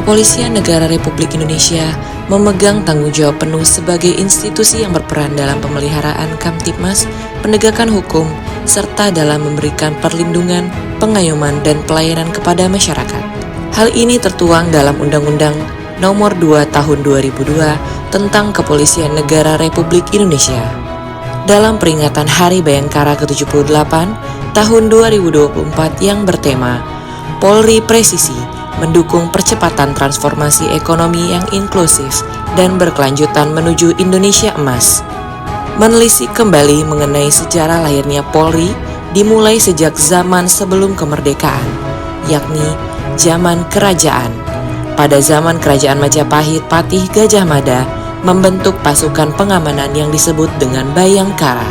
Kepolisian Negara Republik Indonesia memegang tanggung jawab penuh sebagai institusi yang berperan dalam pemeliharaan Kamtibmas, penegakan hukum, serta dalam memberikan perlindungan, pengayoman, dan pelayanan kepada masyarakat. Hal ini tertuang dalam Undang-Undang Nomor 2 Tahun 2002 tentang Kepolisian Negara Republik Indonesia. Dalam peringatan Hari Bayangkara ke-78 tahun 2024 yang bertema Polri Presisi, mendukung percepatan transformasi ekonomi yang inklusif dan berkelanjutan menuju Indonesia Emas. Menelisik kembali mengenai sejarah lahirnya Polri dimulai sejak zaman sebelum kemerdekaan, yakni zaman kerajaan. Pada zaman kerajaan Majapahit, Patih Gajah Mada membentuk pasukan pengamanan yang disebut dengan Bayangkara.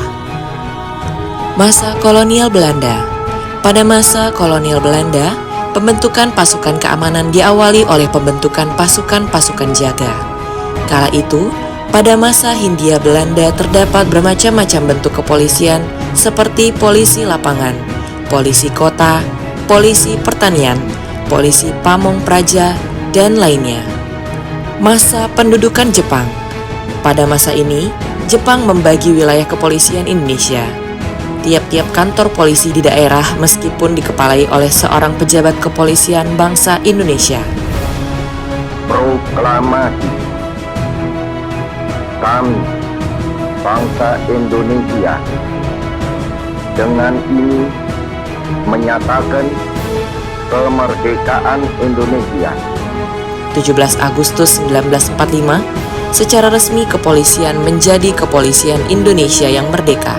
Masa kolonial Belanda. Pada masa kolonial Belanda, pembentukan pasukan keamanan diawali oleh pembentukan pasukan-pasukan jaga. Kala itu, pada masa Hindia Belanda terdapat bermacam-macam bentuk kepolisian seperti polisi lapangan, polisi kota, polisi pertanian, polisi pamong praja, dan lainnya. Masa pendudukan Jepang. Pada masa ini, Jepang membagi wilayah kepolisian Indonesia. Tiap-tiap kantor polisi di daerah meskipun dikepalai oleh seorang pejabat kepolisian bangsa Indonesia. Proklamasi. Kami, bangsa Indonesia, dengan ini menyatakan kemerdekaan Indonesia. 17 Agustus 1945, secara resmi kepolisian menjadi Kepolisian Indonesia yang merdeka.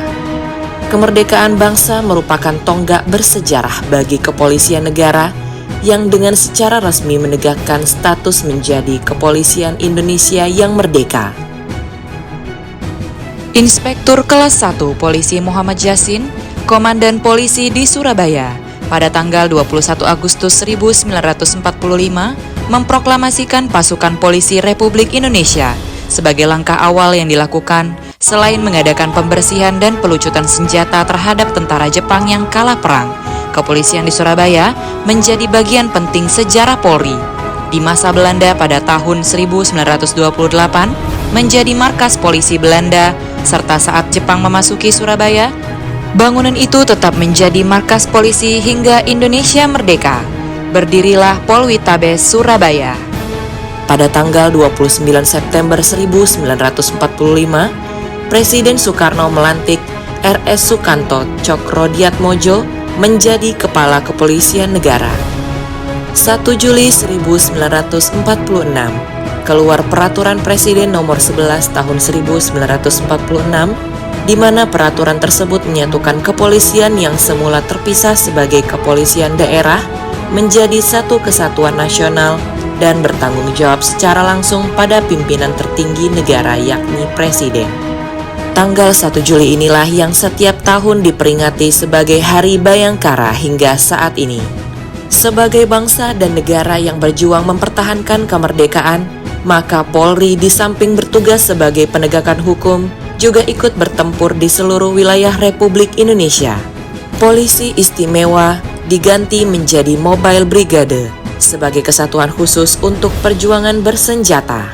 Kemerdekaan bangsa merupakan tonggak bersejarah bagi kepolisian negara yang dengan secara resmi menegakkan status menjadi Kepolisian Indonesia yang merdeka. Inspektur Kelas 1 Polisi Muhammad Yasin, Komandan Polisi di Surabaya, pada tanggal 21 Agustus 1945 memproklamasikan pasukan polisi Republik Indonesia sebagai langkah awal yang dilakukan selain mengadakan pembersihan dan pelucutan senjata terhadap tentara Jepang yang kalah perang. Kepolisian di Surabaya menjadi bagian penting sejarah Polri. Di masa Belanda pada tahun 1928 menjadi markas polisi Belanda, serta saat Jepang memasuki Surabaya, bangunan itu tetap menjadi markas polisi hingga Indonesia merdeka. Berdirilah Polwitabes Surabaya. Pada tanggal 29 September 1945, Presiden Soekarno melantik R.S. Sukanto Cokrodiatmojo menjadi Kepala Kepolisian Negara. 1 Juli 1946, keluar Peraturan Presiden Nomor 11 Tahun 1946, di mana peraturan tersebut menyatukan kepolisian yang semula terpisah sebagai kepolisian daerah menjadi satu kesatuan nasional dan bertanggung jawab secara langsung pada pimpinan tertinggi negara yakni Presiden. Tanggal 1 Juli inilah yang setiap tahun diperingati sebagai Hari Bayangkara hingga saat ini. Sebagai bangsa dan negara yang berjuang mempertahankan kemerdekaan, maka Polri di samping bertugas sebagai penegakan hukum, juga ikut bertempur di seluruh wilayah Republik Indonesia. Polisi istimewa diganti menjadi Mobile Brigade sebagai kesatuan khusus untuk perjuangan bersenjata.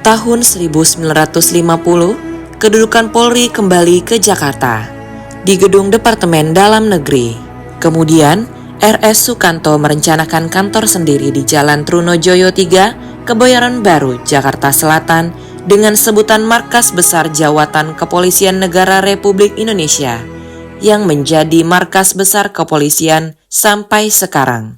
Tahun 1950, kedudukan Polri kembali ke Jakarta, di Gedung Departemen Dalam Negeri. Kemudian, R.S. Sukanto merencanakan kantor sendiri di Jalan Trunojoyo 3, Kebayoran Baru, Jakarta Selatan, dengan sebutan Markas Besar Jawatan Kepolisian Negara Republik Indonesia, yang menjadi markas besar kepolisian sampai sekarang.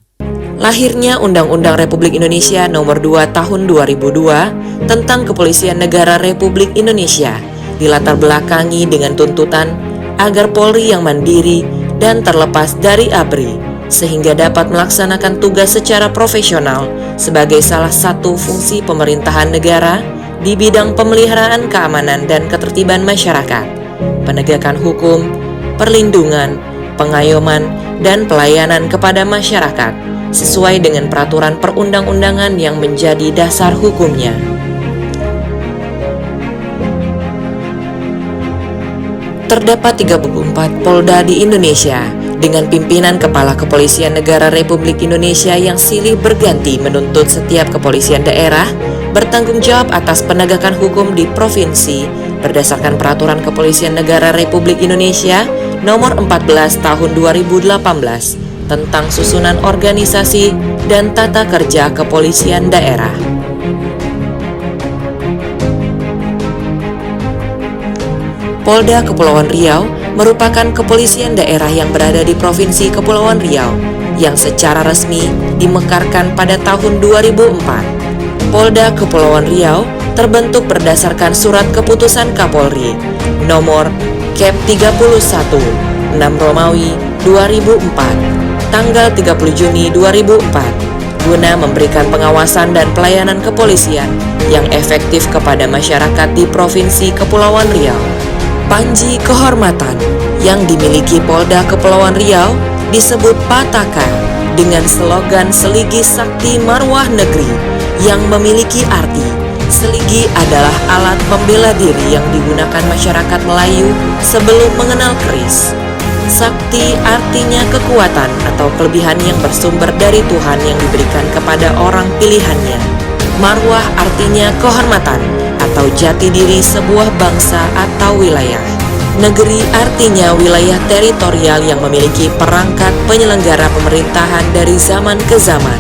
Lahirnya Undang-Undang Republik Indonesia Nomor 2 Tahun 2002 tentang Kepolisian Negara Republik Indonesia dilatar belakangi dengan tuntutan agar Polri yang mandiri dan terlepas dari ABRI sehingga dapat melaksanakan tugas secara profesional sebagai salah satu fungsi pemerintahan negara di bidang pemeliharaan keamanan dan ketertiban masyarakat, penegakan hukum, perlindungan, pengayoman, dan pelayanan kepada masyarakat sesuai dengan peraturan perundang-undangan yang menjadi dasar hukumnya. Terdapat 34 Polda di Indonesia dengan pimpinan Kepala Kepolisian Negara Republik Indonesia yang silih berganti menuntut setiap kepolisian daerah bertanggung jawab atas penegakan hukum di provinsi berdasarkan Peraturan Kepolisian Negara Republik Indonesia Nomor 14 Tahun 2018 tentang susunan organisasi dan tata kerja kepolisian daerah. Polda Kepulauan Riau merupakan kepolisian daerah yang berada di Provinsi Kepulauan Riau yang secara resmi dimekarkan pada tahun 2004. Polda Kepulauan Riau terbentuk berdasarkan Surat Keputusan Kapolri Nomor Kep 31 6 Romawi 2004 tanggal 30 Juni 2004 guna memberikan pengawasan dan pelayanan kepolisian yang efektif kepada masyarakat di Provinsi Kepulauan Riau. Panji kehormatan yang dimiliki Polda Kepulauan Riau disebut Pataka dengan slogan Seligi Sakti Marwah Negeri yang memiliki arti seligi adalah alat pembela diri yang digunakan masyarakat Melayu sebelum mengenal keris. Sakti artinya kekuatan atau kelebihan yang bersumber dari Tuhan yang diberikan kepada orang pilihannya. Marwah artinya kehormatan atau jati diri sebuah bangsa atau wilayah. Negeri artinya wilayah teritorial yang memiliki perangkat penyelenggara pemerintahan dari zaman ke zaman.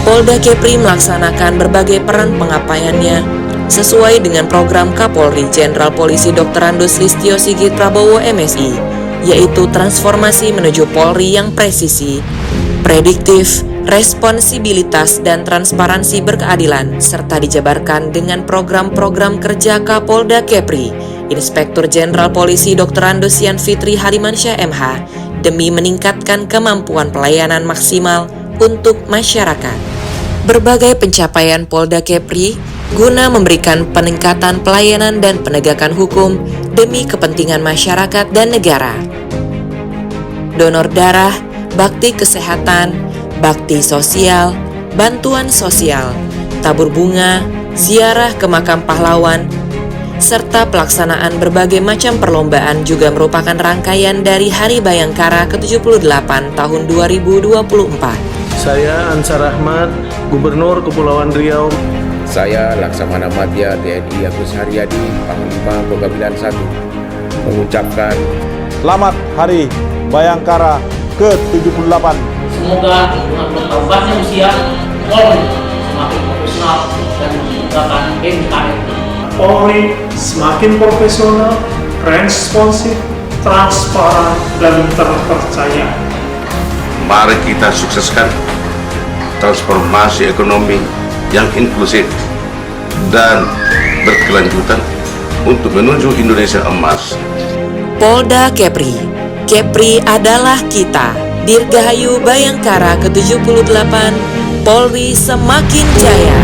Polda Kepri melaksanakan berbagai peran pengabdiannya sesuai dengan program Kapolri Jenderal Polisi Dr. Andos Listio Sigit Prabowo MSI, yaitu transformasi menuju Polri yang presisi, prediktif, responsibilitas dan transparansi berkeadilan, serta dijabarkan dengan program-program kerja Kapolda Kepri, Inspektur Jenderal Polisi Dr. Andosian Fitri Harimansyah MH, demi meningkatkan kemampuan pelayanan maksimal untuk masyarakat. Berbagai pencapaian Polda Kepri guna memberikan peningkatan pelayanan dan penegakan hukum demi kepentingan masyarakat dan negara. Donor darah, bakti kesehatan, bakti sosial, bantuan sosial, tabur bunga, ziarah ke makam pahlawan, serta pelaksanaan berbagai macam perlombaan juga merupakan rangkaian dari Hari Bayangkara ke-78 tahun 2024. Saya Ansar Ahmad, Gubernur Kepulauan Riau. Saya Laksamana Madya TNI Agus Haryadi, Panglima Kogabilan 1, mengucapkan Selamat Hari Bayangkara ke-78. Semoga dengan bertambahnya usia Polri semakin profesional dan menegakkan NKRI. Polri semakin profesional, responsif, transparan, dan terpercaya. Mari kita sukseskan transformasi ekonomi yang inklusif dan berkelanjutan untuk menuju Indonesia emas. Polda Kepri, Kepri adalah kita. Dirgahayu Bayangkara ke-78, Polri semakin jaya.